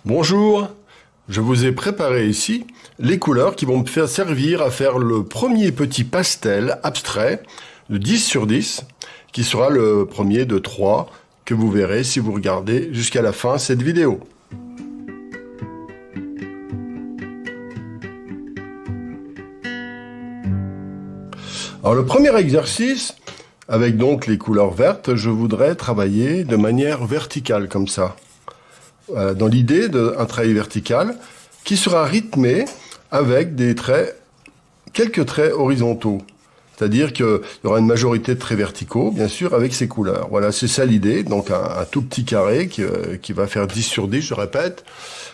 Bonjour, je vous ai préparé ici les couleurs qui vont me faire servir à faire le premier petit pastel abstrait de 10 sur 10, qui sera le premier de 3 que vous verrez si vous regardez jusqu'à la fin cette vidéo. Alors le premier exercice, avec donc les couleurs vertes, je voudrais travailler de manière verticale comme ça. Dans l'idée d'un travail vertical qui sera rythmé avec des traits, quelques traits horizontaux. C'est-à-dire qu'il y aura une majorité de traits verticaux, bien sûr, avec ces couleurs. Voilà, c'est ça l'idée. Donc un tout petit carré qui va faire 10 sur 10, je répète.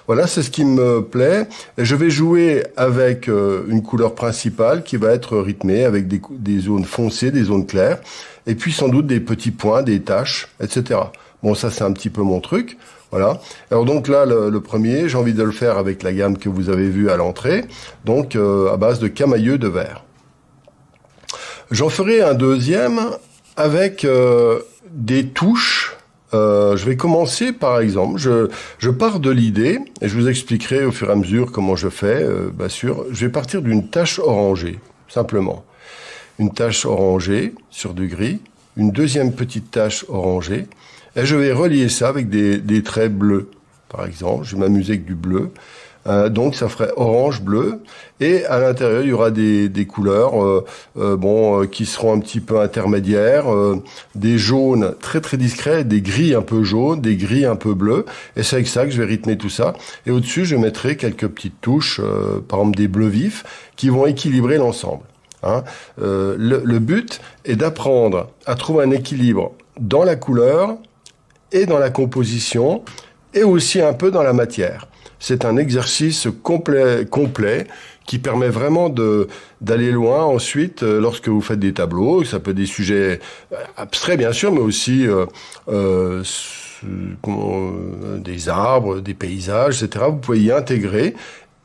Voilà, c'est ce qui me plaît. Et je vais jouer avec une couleur principale qui va être rythmée avec des zones foncées, des zones claires, et puis sans doute des petits points, des taches, etc. Bon, ça c'est un petit peu mon truc. Voilà. Alors donc là, le premier, j'ai envie de le faire avec la gamme que vous avez vue à l'entrée, donc à base de camailleux de vert. J'en ferai un deuxième avec des touches. Je vais commencer par exemple, je pars de l'idée, et je vous expliquerai au fur et à mesure comment je fais, bien sûr. Je vais partir d'une tache orangée, simplement. Une tache orangée sur du gris, une deuxième petite tache orangée, et je vais relier ça avec des traits bleus, par exemple. Je vais m'amuser avec du bleu. Donc ça ferait orange-bleu. Et à l'intérieur, il y aura des couleurs qui seront un petit peu intermédiaires. Des jaunes très très discrets, des gris un peu jaunes, des gris un peu bleus. Et c'est avec ça que je vais rythmer tout ça. Et au-dessus, je mettrai quelques petites touches, par exemple des bleus vifs, qui vont équilibrer l'ensemble. Le but est d'apprendre à trouver un équilibre dans la couleur et dans la composition, et aussi un peu dans la matière. C'est un exercice complet qui permet vraiment d'aller loin ensuite lorsque vous faites des tableaux. Ça peut être des sujets abstraits, bien sûr, mais aussi des arbres, des paysages, etc. Vous pouvez y intégrer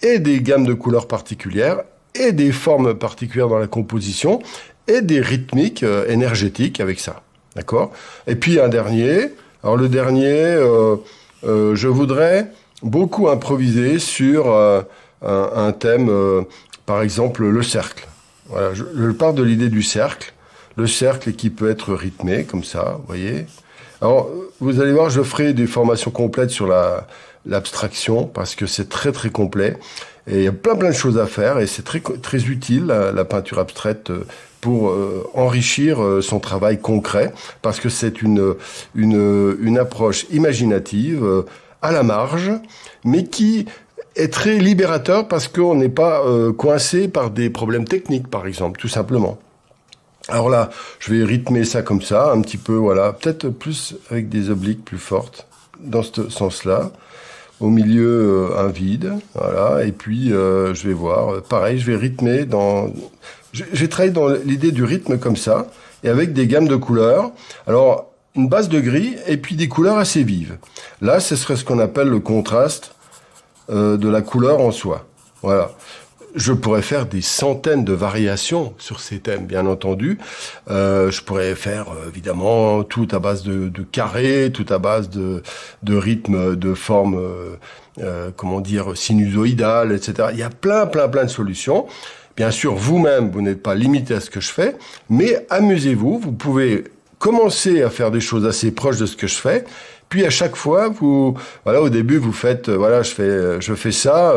et des gammes de couleurs particulières et des formes particulières dans la composition et des rythmiques énergétiques avec ça. D'accord ? Et puis un dernier. Alors le dernier, je voudrais beaucoup improviser sur un thème, par exemple le cercle. Voilà, je pars de l'idée du cercle, le cercle qui peut être rythmé comme ça, vous voyez. Alors vous allez voir, je ferai des formations complètes sur l'abstraction parce que c'est très très complet et il y a plein de choses à faire et c'est très très utile la peinture abstraite pour enrichir son travail concret, parce que c'est une approche imaginative à la marge, mais qui est très libérateur parce qu'on n'est pas coincé par des problèmes techniques, par exemple, tout simplement. Alors là, je vais rythmer ça comme ça, un petit peu, voilà, peut-être plus avec des obliques plus fortes, dans ce sens-là. Au milieu, un vide, voilà, et puis je vais voir, pareil, je vais rythmer j'ai travaillé dans l'idée du rythme comme ça, et avec des gammes de couleurs. Alors, une base de gris, et puis des couleurs assez vives. Là, ce serait ce qu'on appelle le contraste de la couleur en soi. Voilà. Je pourrais faire des centaines de variations sur ces thèmes, bien entendu. Je pourrais faire, évidemment, tout à base de carrés, tout à base de rythmes, de formes, sinusoïdales, etc. Il y a plein de solutions. Bien sûr, vous-même, vous n'êtes pas limité à ce que je fais, mais amusez-vous. Vous pouvez commencer à faire des choses assez proches de ce que je fais. Puis à chaque fois, au début, vous faites, je fais ça,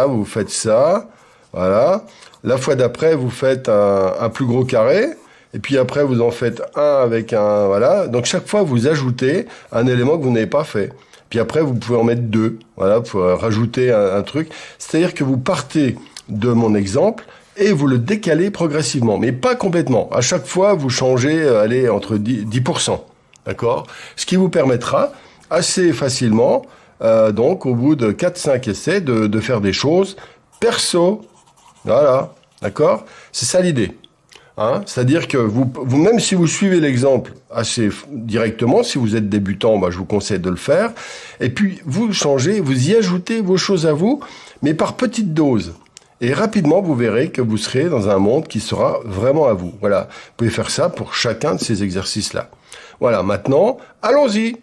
vous faites ça, voilà. La fois d'après, vous faites un plus gros carré, et puis après, vous en faites un avec un, voilà. Donc chaque fois, vous ajoutez un élément que vous n'avez pas fait. Puis après, vous pouvez en mettre deux, voilà, pour rajouter un truc. C'est-à-dire que vous partez de mon exemple et vous le décalez progressivement, mais pas complètement. À chaque fois, vous changez, entre 10%. D'accord ? Ce qui vous permettra assez facilement, donc au bout de 4-5 essais, de faire des choses perso. Voilà, d'accord ? C'est ça l'idée. C'est-à-dire que vous, même si vous suivez l'exemple assez directement, si vous êtes débutant, je vous conseille de le faire. Et puis, vous changez, vous y ajoutez vos choses à vous, mais par petites doses. Et rapidement, vous verrez que vous serez dans un monde qui sera vraiment à vous. Voilà, vous pouvez faire ça pour chacun de ces exercices-là. Voilà, maintenant, allons-y.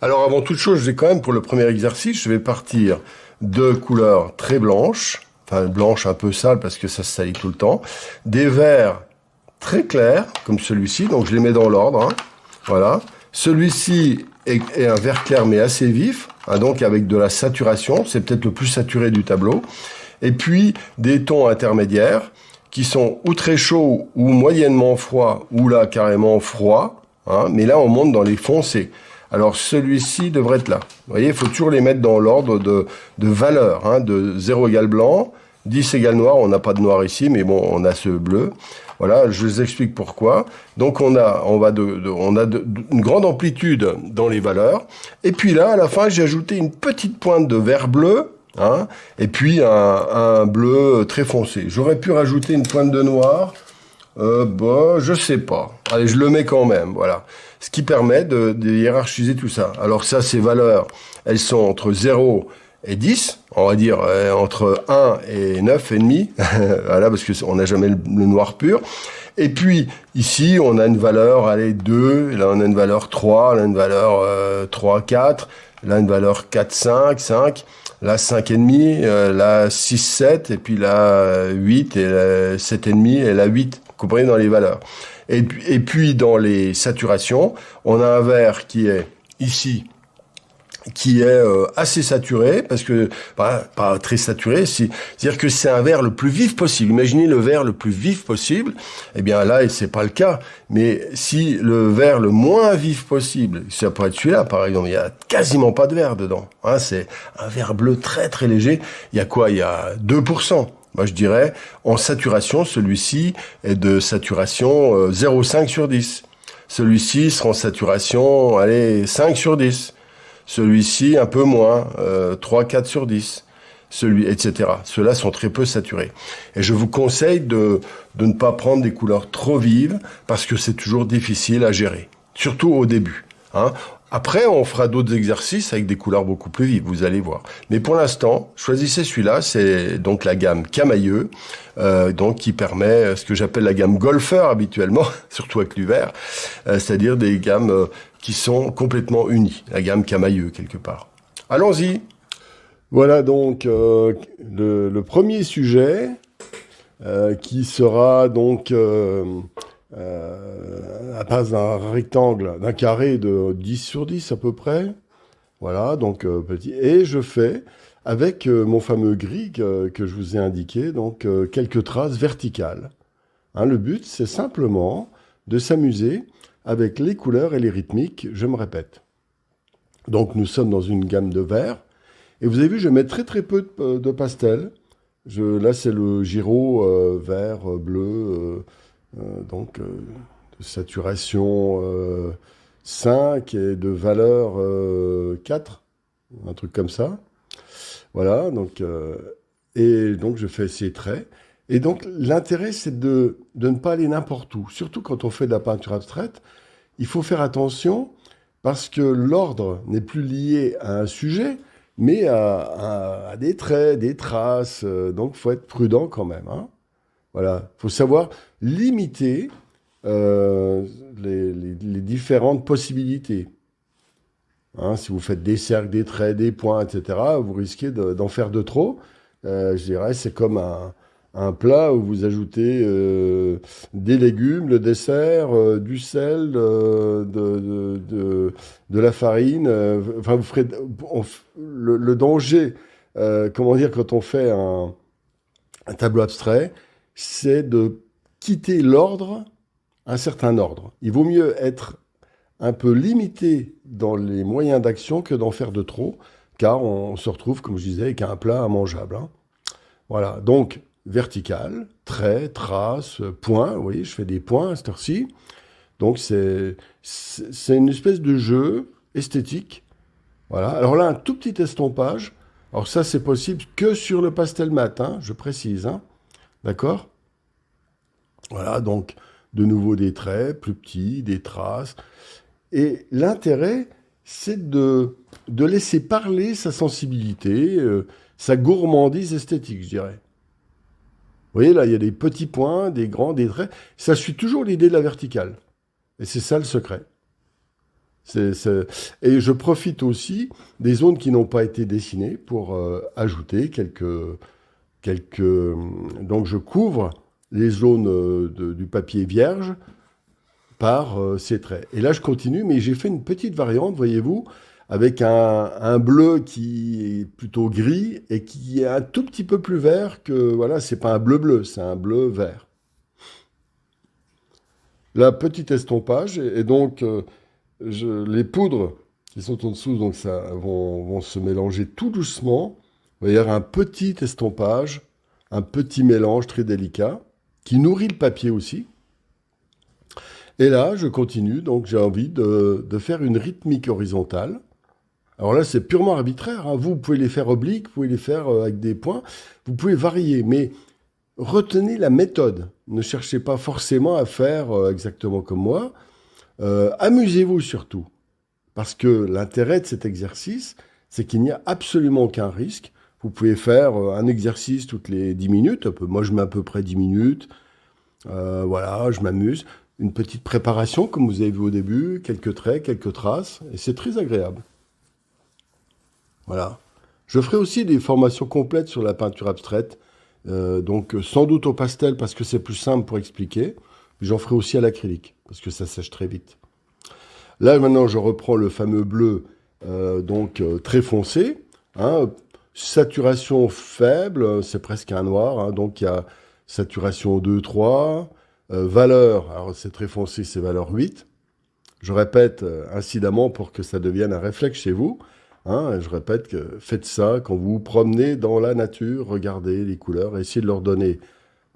Alors avant toute chose, je vais quand même pour le premier exercice, je vais partir de couleurs très blanches, enfin blanches un peu sales parce que ça se salit tout le temps, des verts très clairs comme celui-ci, donc je les mets dans l'ordre, hein. Voilà. Celui-ci est un vert clair mais assez vif, hein, donc avec de la saturation, c'est peut-être le plus saturé du tableau. Et puis des tons intermédiaires qui sont ou très chauds ou moyennement froids ou là carrément froids, hein, mais là on monte dans les foncés. Alors celui-ci devrait être là. Vous voyez, il faut toujours les mettre dans l'ordre de valeur, hein, de 0 égale blanc, 10 égale noir, on n'a pas de noir ici, mais bon, on a ce bleu. Voilà, je vous explique pourquoi. Donc on a une grande amplitude dans les valeurs. Et puis là, à la fin, j'ai ajouté une petite pointe de vert bleu, hein, et puis un bleu très foncé. J'aurais pu rajouter une pointe de noir. Je sais pas. Allez, je le mets quand même, voilà. Ce qui permet de hiérarchiser tout ça. Alors ça, ces valeurs, elles sont entre 0 et 10, on va dire entre 1 et 9 et demi, voilà, parce que on n'a jamais le noir pur. Et puis, ici, on a une valeur, allez, 2, là on a une valeur 3, là une valeur 3, 4, là une valeur 4, 5, 5, là 5 et demi, là 6, 7, et puis là 8, et là 7 et demi, et là 8, vous comprenez, dans les valeurs. Et puis, dans les saturations, on a un vert qui est ici, qui est assez saturé, parce que pas très saturé, c'est-à-dire que c'est un vert le plus vif possible. Imaginez le vert le plus vif possible. Eh bien là, c'est pas le cas. Mais si le vert le moins vif possible, ça pourrait être celui-là, par exemple, il y a quasiment pas de vert dedans. Hein, c'est un vert bleu très très léger. Il y a quoi? Il y a 2%. Moi, je dirais, en saturation, celui-ci est de saturation 0,5 sur 10. Celui-ci sera en saturation, allez, 5 sur 10. Celui-ci, un peu moins, 3, 4 sur 10. Etc. Ceux-là sont très peu saturés. Et je vous conseille de ne pas prendre des couleurs trop vives, parce que c'est toujours difficile à gérer. Surtout au début, hein. Après, on fera d'autres exercices avec des couleurs beaucoup plus vives, vous allez voir. Mais pour l'instant, choisissez celui-là, c'est donc la gamme Camailleux, donc qui permet ce que j'appelle la gamme golfeur habituellement, surtout avec l'hiver, c'est-à-dire des gammes qui sont complètement unies, la gamme Camailleux quelque part. Allons-y. Voilà donc le premier sujet qui sera donc à base d'un rectangle, d'un carré de 10 sur 10 à peu près. Voilà, donc petit. Et je fais, avec mon fameux gris que je vous ai indiqué, donc quelques traces verticales. Hein, le but, c'est simplement de s'amuser avec les couleurs et les rythmiques, je me répète. Donc nous sommes dans une gamme de verts. Et vous avez vu, je mets très très peu de pastel. Là, c'est le Giraud vert, bleu, donc de saturation 5 et de valeur 4, un truc comme ça. Voilà, donc, et donc je fais ces traits. Et donc l'intérêt, c'est de ne pas aller n'importe où. Surtout quand on fait de la peinture abstraite, il faut faire attention parce que l'ordre n'est plus lié à un sujet, mais à des traits, des traces. Donc il faut être prudent quand même, hein. Voilà, il faut savoir limiter les différentes possibilités. Hein, si vous faites des cercles, des traits, des points, etc., vous risquez d'en faire de trop. Je dirais, c'est comme un plat où vous ajoutez des légumes, le dessert, du sel, de la farine. Enfin, vous ferez le danger, comment dire, quand on fait un tableau abstrait, c'est de quitter l'ordre, un certain ordre. Il vaut mieux être un peu limité dans les moyens d'action que d'en faire de trop, car on se retrouve, comme je disais, avec un plat immangeable, hein. Voilà, donc vertical, trait, trace, point. Vous voyez, je fais des points à cette heure-ci. Donc c'est une espèce de jeu esthétique. Voilà. Alors là, un tout petit estompage. Alors ça, c'est possible que sur le pastel mat, hein, je précise, hein. D'accord? Voilà, donc de nouveau des traits plus petits, des traces. Et l'intérêt, c'est de laisser parler sa sensibilité, sa gourmandise esthétique, je dirais. Vous voyez, là, il y a des petits points, des grands, des traits. Ça suit toujours l'idée de la verticale. Et c'est ça le secret. Et je profite aussi des zones qui n'ont pas été dessinées pour ajouter Donc je couvre les zones du papier vierge par ces traits. Et là, je continue, mais j'ai fait une petite variante, voyez-vous, avec un bleu qui est plutôt gris et qui est un tout petit peu plus vert que... Voilà, c'est pas un bleu-bleu, c'est un bleu-vert. La petite estompage, et donc les poudres qui sont en dessous donc vont se mélanger tout doucement. Il va y avoir un petit estompage, un petit mélange très délicat qui nourrit le papier aussi. Et là, je continue, donc j'ai envie de faire une rythmique horizontale. Alors là, c'est purement arbitraire, hein. Vous pouvez les faire obliques, vous pouvez les faire avec des points, vous pouvez varier, mais retenez la méthode. Ne cherchez pas forcément à faire exactement comme moi. Amusez-vous surtout, parce que l'intérêt de cet exercice, c'est qu'il n'y a absolument aucun risque. Vous pouvez faire un exercice toutes les 10 minutes. Moi, je mets à peu près 10 minutes. Voilà, je m'amuse. Une petite préparation, comme vous avez vu au début, quelques traits, quelques traces, et c'est très agréable. Voilà. Je ferai aussi des formations complètes sur la peinture abstraite, donc sans doute au pastel parce que c'est plus simple pour expliquer. J'en ferai aussi à l'acrylique parce que ça sèche très vite. Là maintenant, je reprends le fameux bleu, très foncé, hein, saturation faible, c'est presque un noir, hein, donc il y a saturation 2, 3. Valeur, alors c'est très foncé, c'est valeur 8. Je répète incidemment pour que ça devienne un réflexe chez vous. Hein, je répète que faites ça quand vous vous promenez dans la nature, regardez les couleurs, essayez de leur donner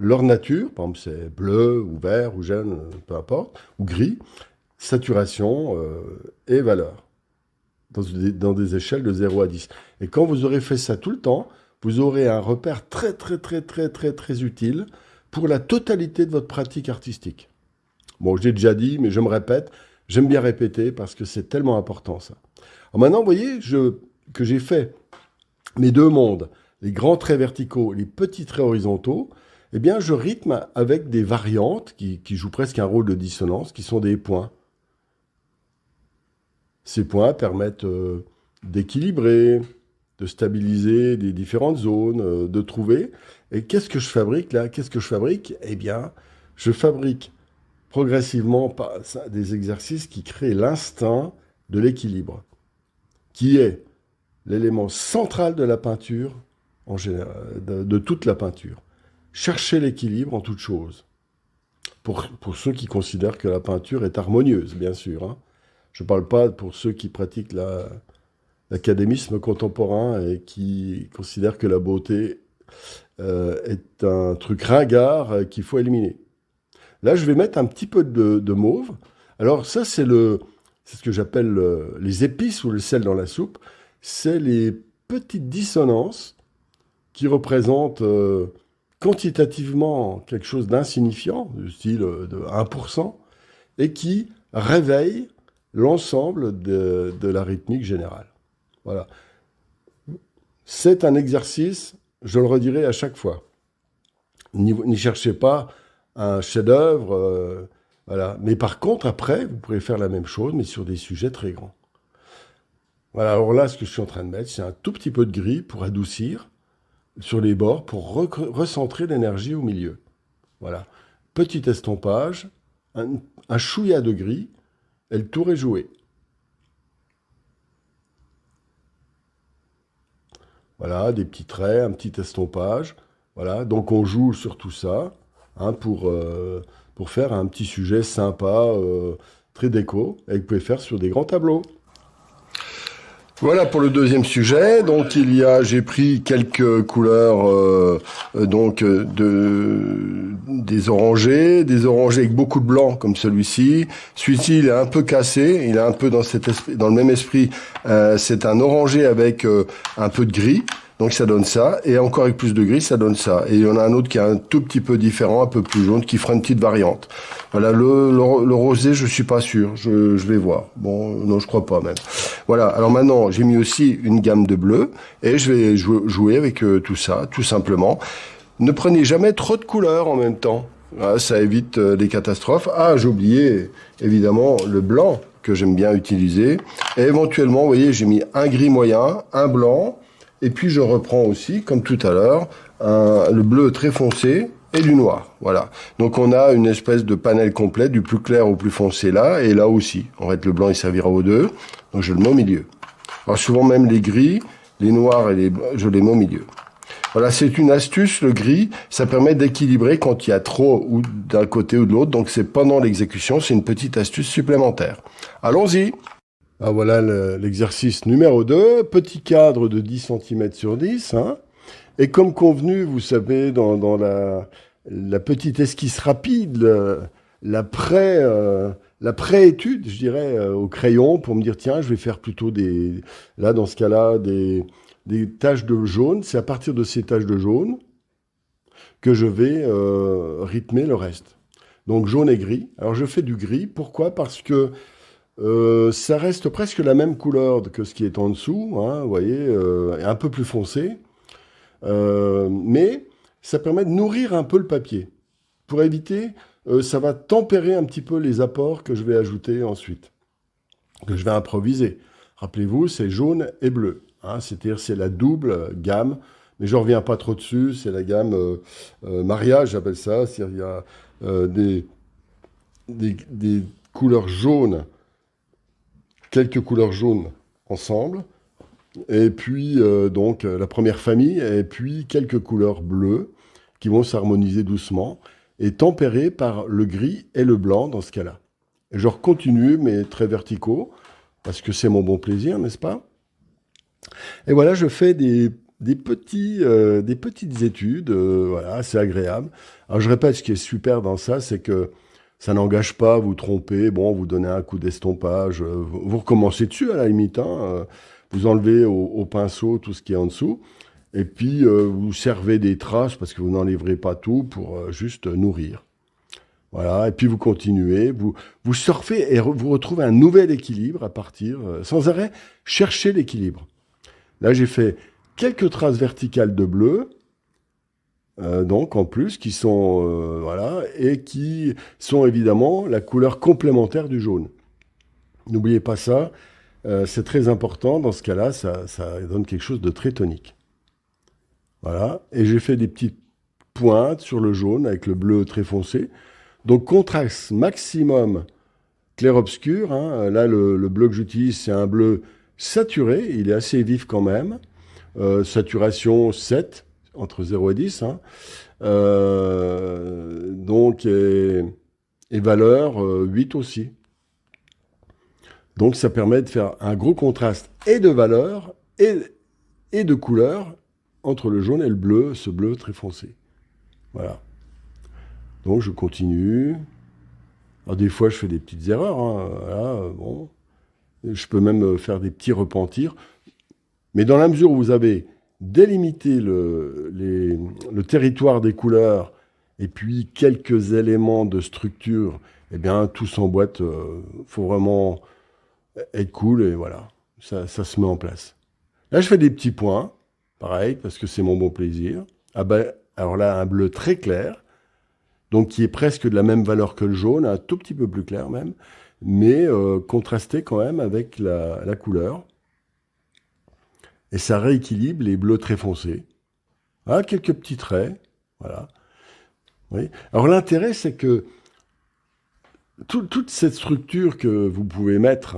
leur nature. Par exemple, c'est bleu ou vert ou jaune, peu importe, ou gris, saturation et valeur, dans des échelles de 0 à 10. Et quand vous aurez fait ça tout le temps, vous aurez un repère très, très, très, très, très, très utile pour la totalité de votre pratique artistique. Bon, je l'ai déjà dit, mais je me répète, j'aime bien répéter parce que c'est tellement important ça. Alors maintenant, vous voyez que j'ai fait mes deux mondes, les grands traits verticaux, les petits traits horizontaux, eh bien je rythme avec des variantes qui jouent presque un rôle de dissonance, qui sont des points. Ces points permettent d'équilibrer, de stabiliser les différentes zones, de trouver. Et qu'est-ce que je fabrique là? Qu'est-ce que je fabrique? Eh bien, je fabrique progressivement des exercices qui créent l'instinct de l'équilibre, qui est l'élément central de la peinture, en général, de toute la peinture. Chercher l'équilibre en toute chose. Pour ceux qui considèrent que la peinture est harmonieuse, bien sûr. Hein. Je ne parle pas pour ceux qui pratiquent l'académisme contemporain et qui considèrent que la beauté est un truc ringard qu'il faut éliminer. Là, je vais mettre un petit peu de mauve. Alors ça, c'est ce que j'appelle les épices ou le sel dans la soupe. C'est les petites dissonances qui représentent quantitativement quelque chose d'insignifiant, du style de 1%, et qui réveillent l'ensemble de la rythmique générale. Voilà. C'est un exercice, je le redirai à chaque fois. N'y cherchez pas un chef-d'œuvre, voilà. Mais par contre, après, vous pourrez faire la même chose, mais sur des sujets très grands. Voilà, alors là, ce que je suis en train de mettre, c'est un tout petit peu de gris pour adoucir sur les bords, pour recentrer l'énergie au milieu. Voilà. Petit estompage, un chouïa de gris, et le tour est joué. Voilà, des petits traits, un petit estompage. Voilà, donc on joue sur tout ça hein, pour faire un petit sujet sympa, très déco, et que vous pouvez faire sur des grands tableaux. Voilà pour le deuxième sujet. Donc j'ai pris quelques couleurs des orangés avec beaucoup de blanc comme celui-ci. Celui-ci il est un peu cassé, il est un peu dans le même esprit. C'est un orangé avec un peu de gris. Donc ça donne ça, et encore avec plus de gris, ça donne ça. Et il y en a un autre qui est un tout petit peu différent, un peu plus jaune, qui fera une petite variante. Voilà, le rosé, je suis pas sûr, je vais voir. Bon, non, je crois pas même. Voilà, alors maintenant, j'ai mis aussi une gamme de bleu, et je vais jouer avec tout ça, tout simplement. Ne prenez jamais trop de couleurs en même temps. Voilà, ça évite des catastrophes. Ah, j'ai oublié, évidemment, le blanc. que j'aime bien utiliser. Et éventuellement, vous voyez, j'ai mis un gris moyen, un blanc, et puis je reprends aussi, comme tout à l'heure, le bleu très foncé et du noir. Voilà. Donc on a une espèce de panel complet, du plus clair au plus foncé là, et là aussi. En fait, le blanc, il servira aux deux, donc je le mets au milieu. Alors souvent même les gris, les noirs et les blancs, je les mets au milieu. Voilà, c'est une astuce, le gris, ça permet d'équilibrer quand il y a trop ou d'un côté ou de l'autre, donc c'est pendant l'exécution, c'est une petite astuce supplémentaire. Allons-y. Ah, voilà l'exercice numéro 2, petit cadre de 10 cm sur 10, hein. Et comme convenu, vous savez, dans la petite esquisse rapide, la pré-étude, je dirais, au crayon, pour me dire, tiens, je vais faire plutôt là, dans ce cas-là, des taches de jaune. C'est à partir de ces taches de jaune que je vais rythmer le reste. Donc jaune et gris. Alors je fais du gris. Pourquoi? Parce que ça reste presque la même couleur que ce qui est en dessous, hein, vous voyez, un peu plus foncé. Mais ça permet de nourrir un peu le papier. Pour éviter, ça va tempérer un petit peu les apports que je vais ajouter ensuite, que je vais improviser. Rappelez-vous, c'est jaune et bleu. Hein, c'est-à-dire c'est la double gamme, mais je ne reviens pas trop dessus, c'est la gamme mariage, j'appelle ça. C'est-à-dire il y a des couleurs jaunes, quelques couleurs jaunes ensemble, et puis donc la première famille, et puis quelques couleurs bleues qui vont s'harmoniser doucement, et tempérées par le gris et le blanc dans ce cas-là. Et je continue, mais très verticaux, parce que c'est mon bon plaisir, n'est-ce pas? Et voilà, je fais des petites études, voilà, c'est agréable. Alors je répète, ce qui est super dans ça, c'est que ça n'engage pas à vous tromper. Bon, vous donnez un coup d'estompage, vous recommencez dessus à la limite, hein, vous enlevez au pinceau tout ce qui est en dessous, et puis vous servez des traces, parce que vous n'enlèverez pas tout, pour juste nourrir. Voilà, et puis vous continuez, vous surfez et vous retrouvez un nouvel équilibre à partir, sans arrêt, cherchez l'équilibre. Là, j'ai fait quelques traces verticales de bleu, donc en plus, qui sont, voilà, et qui sont évidemment la couleur complémentaire du jaune. N'oubliez pas ça, c'est très important. Dans ce cas-là, ça donne quelque chose de très tonique. Voilà, et j'ai fait des petites pointes sur le jaune avec le bleu très foncé. Donc contraste maximum clair-obscur, hein. Là, le bleu que j'utilise, c'est un bleu saturé, il est assez vif quand même. Saturation 7, entre 0 et 10. Hein. Donc, et valeur 8 aussi. Donc ça permet de faire un gros contraste et de valeur et de couleur entre le jaune et le bleu, ce bleu très foncé. Voilà. Donc je continue. Alors des fois je fais des petites erreurs, hein. Voilà, bon. Je peux même faire des petits repentirs. Mais dans la mesure où vous avez délimité le territoire des couleurs et puis quelques éléments de structure, eh bien tout s'emboîte. Faut vraiment être cool et voilà, ça se met en place. Là je fais des petits points, pareil, parce que c'est mon bon plaisir. Ah ben, alors là un bleu très clair, donc qui est presque de la même valeur que le jaune, un tout petit peu plus clair même, mais contrasté quand même avec la couleur. Et ça rééquilibre les bleus très foncés. Ah, quelques petits traits, voilà. Oui. Alors l'intérêt, c'est que toute cette structure que vous pouvez mettre,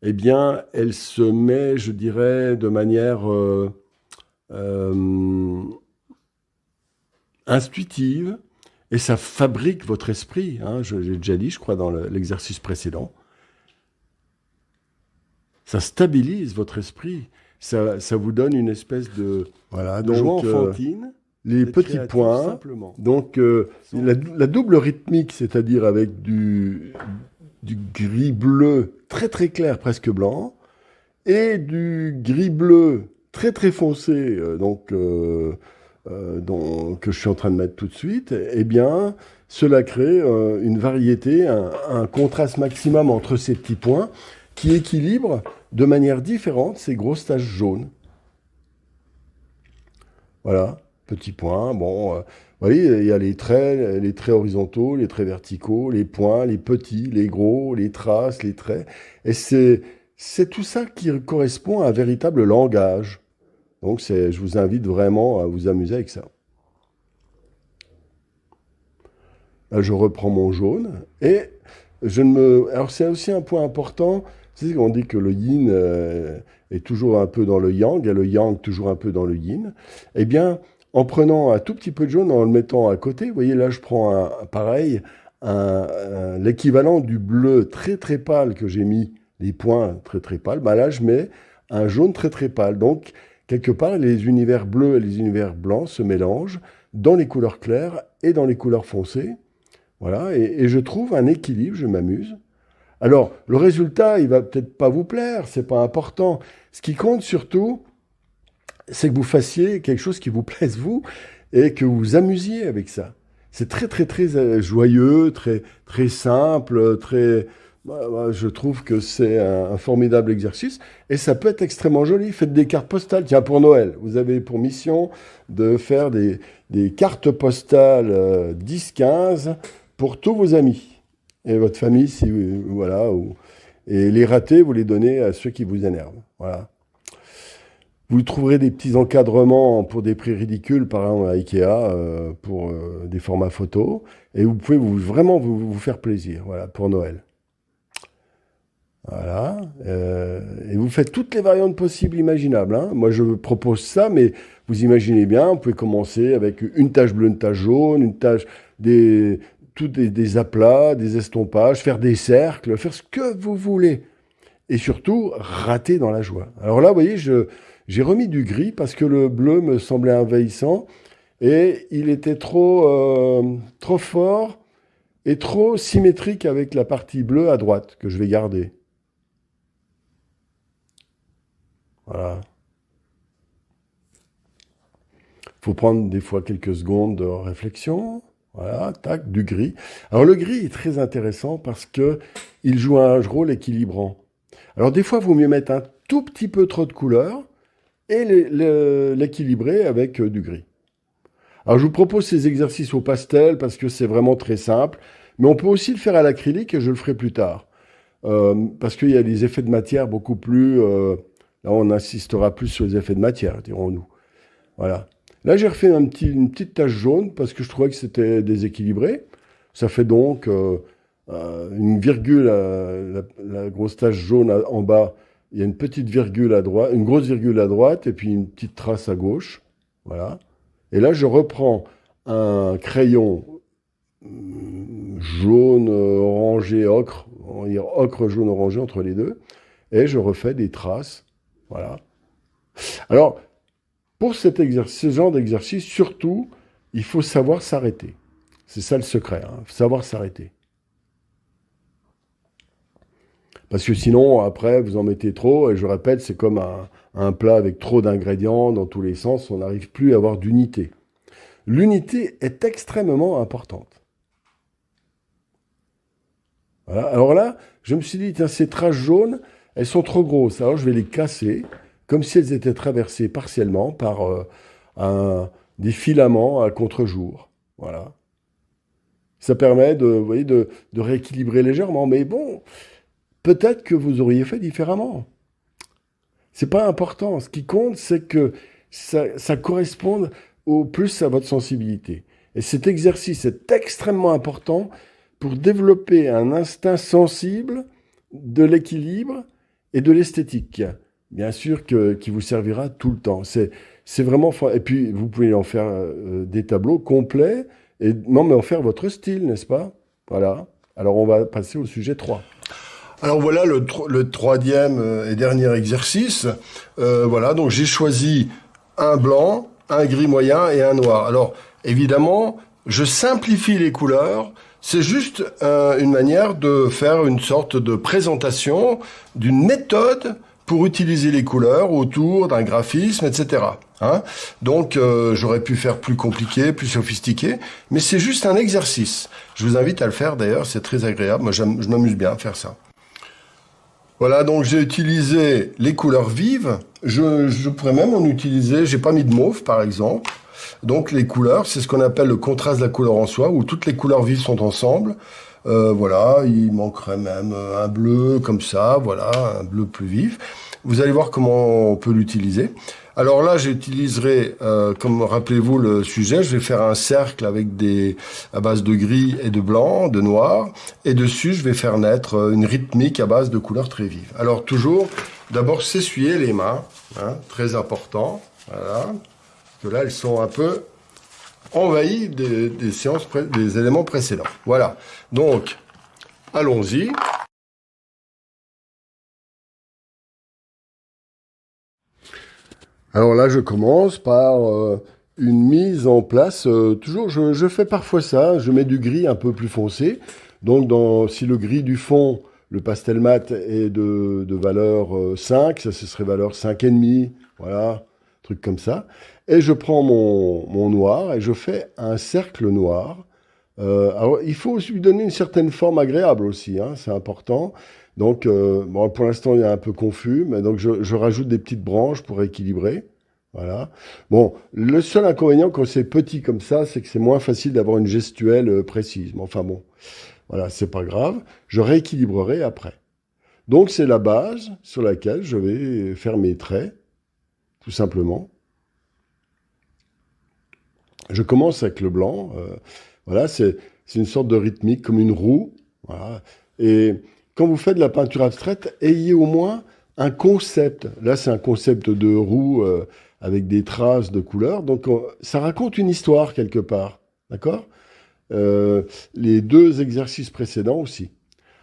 eh bien, elle se met, je dirais, de manière intuitive, et ça fabrique votre esprit. Hein, j'ai déjà dit, je crois, dans l'exercice précédent. Ça stabilise votre esprit. Ça vous donne une espèce de, voilà, de joie enfantine. Les petits points. Simplement. Donc, la double rythmique, c'est-à-dire avec du gris-bleu très très clair, presque blanc, et du gris-bleu très très foncé, que je suis en train de mettre tout de suite, eh bien, cela crée une variété, un contraste maximum entre ces petits points qui équilibrent de manière différente ces grosses taches jaunes. Voilà. petits points. Bon, vous voyez, il y a les traits horizontaux, les traits verticaux, les points, les petits, les gros, les traces, les traits. Et c'est tout ça qui correspond à un véritable langage. Donc, je vous invite vraiment à vous amuser avec ça. Là, je reprends mon jaune et Alors, c'est aussi un point important. C'est qu'on dit que le yin est toujours un peu dans le yang et le yang toujours un peu dans le yin. Eh bien, en prenant un tout petit peu de jaune, en le mettant à côté, vous voyez, là, je prends l'équivalent du bleu très très pâle que j'ai mis, les points très très pâles. Ben là, je mets un jaune très très pâle. Donc, quelque part, les univers bleus et les univers blancs se mélangent dans les couleurs claires et dans les couleurs foncées. Voilà, et je trouve un équilibre, je m'amuse. Alors, le résultat, il va peut-être pas vous plaire, c'est pas important. Ce qui compte surtout, c'est que vous fassiez quelque chose qui vous plaise vous et que vous vous amusiez avec ça. C'est très très très joyeux, très très simple, je trouve que c'est un formidable exercice et ça peut être extrêmement joli. Faites des cartes postales. Tiens, pour Noël, vous avez pour mission de faire des cartes postales 10-15 pour tous vos amis et votre famille, voilà. Et les ratés, vous les donnez à ceux qui vous énervent. Voilà. Vous trouverez des petits encadrements pour des prix ridicules, par exemple à Ikea, pour des formats photos. Et vous pouvez vraiment vous faire plaisir, voilà, pour Noël. Voilà. Et vous faites toutes les variantes possibles, imaginables. Hein. Moi, je propose ça, mais vous imaginez bien, vous pouvez commencer avec une tache bleue, une tache jaune, des aplats, des estompages, faire des cercles, faire ce que vous voulez. Et surtout, rater dans la joie. Alors là, vous voyez, j'ai remis du gris parce que le bleu me semblait envahissant et il était trop fort et trop symétrique avec la partie bleue à droite que je vais garder. Voilà. Il faut prendre des fois quelques secondes de réflexion. Voilà, tac, du gris. Alors le gris est très intéressant parce que il joue un rôle équilibrant. Alors des fois, il vaut mieux mettre un tout petit peu trop de couleur et l'équilibrer avec du gris. Alors je vous propose ces exercices au pastel parce que c'est vraiment très simple, mais on peut aussi le faire à l'acrylique et je le ferai plus tard. Parce qu'il y a des effets de matière beaucoup plus... là, on insistera plus sur les effets de matière, dirons-nous. Voilà. Là, j'ai refait une petite tache jaune parce que je trouvais que c'était déséquilibré. Ça fait donc une virgule, la grosse tache jaune en bas. Il y a une petite virgule à droite, une grosse virgule à droite et puis une petite trace à gauche. Voilà. Et là, je reprends un crayon jaune, orangé, ocre. On va dire ocre, jaune, orangé entre les deux. Et je refais des traces. Voilà. Alors, pour ce genre d'exercice, surtout, il faut savoir s'arrêter. C'est ça le secret, hein, savoir s'arrêter. Parce que sinon, après, vous en mettez trop, et je répète, c'est comme un plat avec trop d'ingrédients dans tous les sens, on n'arrive plus à avoir d'unité. L'unité est extrêmement importante. Voilà. Alors là, je me suis dit, tiens, ces traces jaunes, elles sont trop grosses, alors je vais les casser, comme si elles étaient traversées partiellement par des filaments à contre-jour. Voilà. Ça permet vous voyez, de rééquilibrer légèrement. Mais bon, peut-être que vous auriez fait différemment. C'est pas important. Ce qui compte, c'est que ça corresponde au plus à votre sensibilité. Et cet exercice est extrêmement important pour développer un instinct sensible de l'équilibre et de l'esthétique. Bien sûr qui vous servira tout le temps. C'est vraiment... Et puis, vous pouvez en faire des tableaux complets et même en faire votre style, n'est-ce pas? Voilà. Alors, on va passer au sujet 3. Alors voilà le troisième et dernier exercice. Voilà, donc j'ai choisi un blanc, un gris moyen et un noir. Alors, évidemment, je simplifie les couleurs. C'est juste une manière de faire une sorte de présentation d'une méthode pour utiliser les couleurs autour d'un graphisme, etc. Hein, donc, j'aurais pu faire plus compliqué, plus sophistiqué, mais c'est juste un exercice. Je vous invite à le faire d'ailleurs, c'est très agréable. Moi, je m'amuse bien à faire ça. Voilà, donc j'ai utilisé les couleurs vives. Je pourrais même en utiliser, j'ai pas mis de mauve par exemple. Donc les couleurs, c'est ce qu'on appelle le contraste de la couleur en soi, où toutes les couleurs vives sont ensemble. Voilà, il manquerait même un bleu comme ça, voilà, un bleu plus vif. Vous allez voir comment on peut l'utiliser. Alors là, j'utiliserai, comme rappelez-vous le sujet, je vais faire un cercle avec à base de gris et de blanc, de noir, et dessus, je vais faire naître une rythmique à base de couleurs très vives. Alors toujours, d'abord s'essuyer les mains, hein, très important, voilà, que là, elles sont un peu envahies des éléments précédents. Voilà, donc, allons-y. Alors là, je commence par une mise en place. Toujours, je fais parfois ça. Je mets du gris un peu plus foncé. Donc, si le gris du fond, le pastel mat est de valeur 5, ça ce serait valeur 5,5. Voilà, truc comme ça. Et je prends mon noir et je fais un cercle noir. Alors, il faut lui donner une certaine forme agréable aussi, hein, c'est important. Donc, bon, pour l'instant, il est un peu confus, mais donc je rajoute des petites branches pour équilibrer. Voilà. Bon, le seul inconvénient quand c'est petit comme ça, c'est que c'est moins facile d'avoir une gestuelle précise. Mais enfin bon, voilà, c'est pas grave. Je rééquilibrerai après. Donc, c'est la base sur laquelle je vais faire mes traits, tout simplement. Je commence avec le blanc. Voilà, c'est une sorte de rythmique, comme une roue. Voilà. Et quand vous faites de la peinture abstraite, ayez au moins un concept. Là, c'est un concept de roue avec des traces de couleurs. Donc, ça raconte une histoire quelque part. D'accord. Les deux exercices précédents aussi.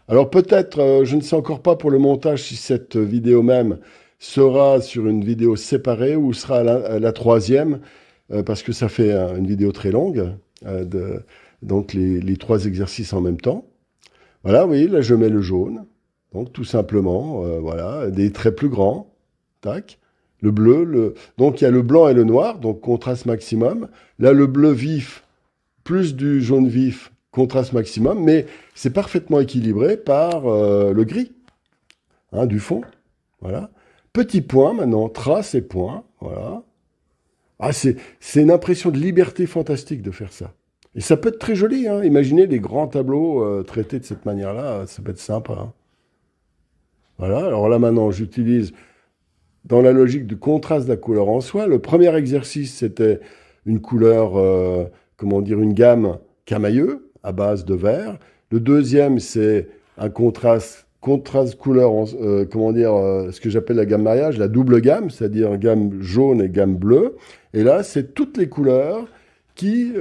Alors, peut-être, je ne sais encore pas pour le montage si cette vidéo même sera sur une vidéo séparée ou sera la troisième, parce que ça fait une vidéo très longue, donc les trois exercices en même temps. Voilà, vous voyez, là je mets le jaune, donc tout simplement, voilà, des traits plus grands, tac. Le bleu, donc il y a le blanc et le noir, donc contraste maximum. Là, le bleu vif, plus du jaune vif, contraste maximum, mais c'est parfaitement équilibré par le gris, hein, du fond. Voilà. Petit point maintenant, trace et point, voilà. Ah, c'est une impression de liberté fantastique de faire ça. Et ça peut être très joli, hein. Imaginez des grands tableaux traités de cette manière-là, ça peut être sympa, hein. Voilà, alors là maintenant, j'utilise, dans la logique du contraste de la couleur en soi, le premier exercice, c'était une couleur, comment dire, une gamme camailleux, à base de vert. Le deuxième, c'est un contraste couleur, comment dire, ce que j'appelle la gamme mariage, la double gamme, c'est-à-dire gamme jaune et gamme bleue. Et là, c'est toutes les couleurs qui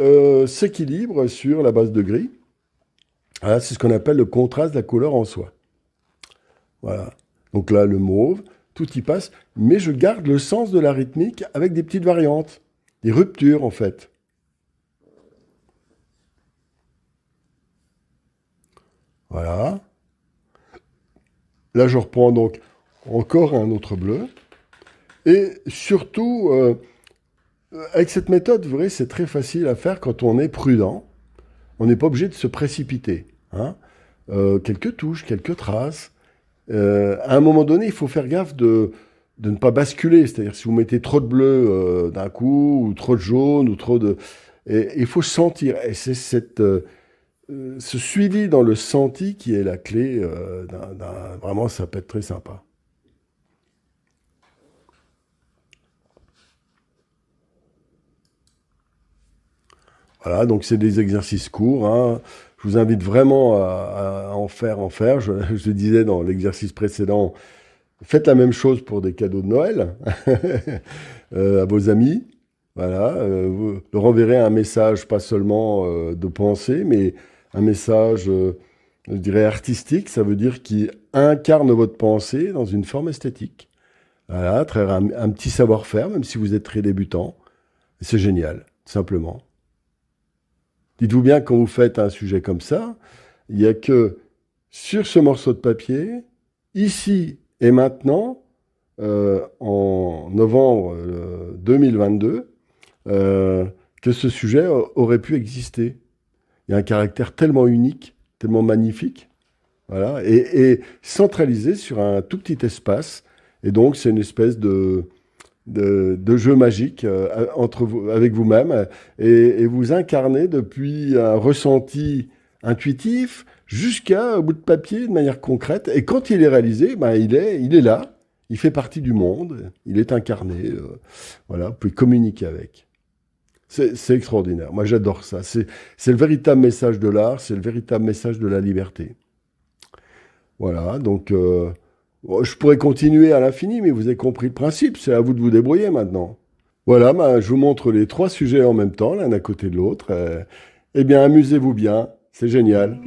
s'équilibrent sur la base de gris. Voilà, c'est ce qu'on appelle le contraste de la couleur en soi. Voilà. Donc là, le mauve, tout y passe, mais je garde le sens de la rythmique avec des petites variantes, des ruptures en fait. Voilà. Là, je reprends donc encore un autre bleu. Et surtout, avec cette méthode, vous verrez, c'est très facile à faire quand on est prudent. On n'est pas obligé de se précipiter, hein. Quelques touches, quelques traces. À un moment donné, il faut faire gaffe de ne pas basculer. C'est-à-dire, si vous mettez trop de bleu d'un coup, ou trop de jaune, ou trop de... Et il faut sentir. Et c'est ce suivi dans le senti qui est la clé. Vraiment, ça peut être très sympa. Voilà, donc c'est des exercices courts, hein. Je vous invite vraiment à en faire. Je le disais dans l'exercice précédent, faites la même chose pour des cadeaux de Noël à vos amis. Voilà, vous leur enverrez un message, pas seulement de pensée, mais un message, je dirais, artistique. Ça veut dire qui incarne votre pensée dans une forme esthétique. Voilà, un petit savoir-faire, même si vous êtes très débutant. C'est génial, tout simplement. Dites-vous bien, quand vous faites un sujet comme ça, il n'y a que sur ce morceau de papier, ici et maintenant, en novembre 2022, que ce sujet aurait pu exister. Il y a un caractère tellement unique, tellement magnifique, voilà, et centralisé sur un tout petit espace. Et donc, c'est une espèce de jeu magique entre vous, avec vous-même et vous incarnez depuis un ressenti intuitif jusqu'à un bout de papier de manière concrète. Et quand il est réalisé, ben, il est là, il fait partie du monde, il est incarné. Voilà, vous pouvez communiquer avec. C'est extraordinaire. Moi, j'adore ça. C'est le véritable message de l'art, c'est le véritable message de la liberté. Voilà, donc bon, je pourrais continuer à l'infini, mais vous avez compris le principe. C'est à vous de vous débrouiller maintenant. Voilà, ben, je vous montre les trois sujets en même temps, l'un à côté de l'autre. Eh bien, amusez-vous bien. C'est génial.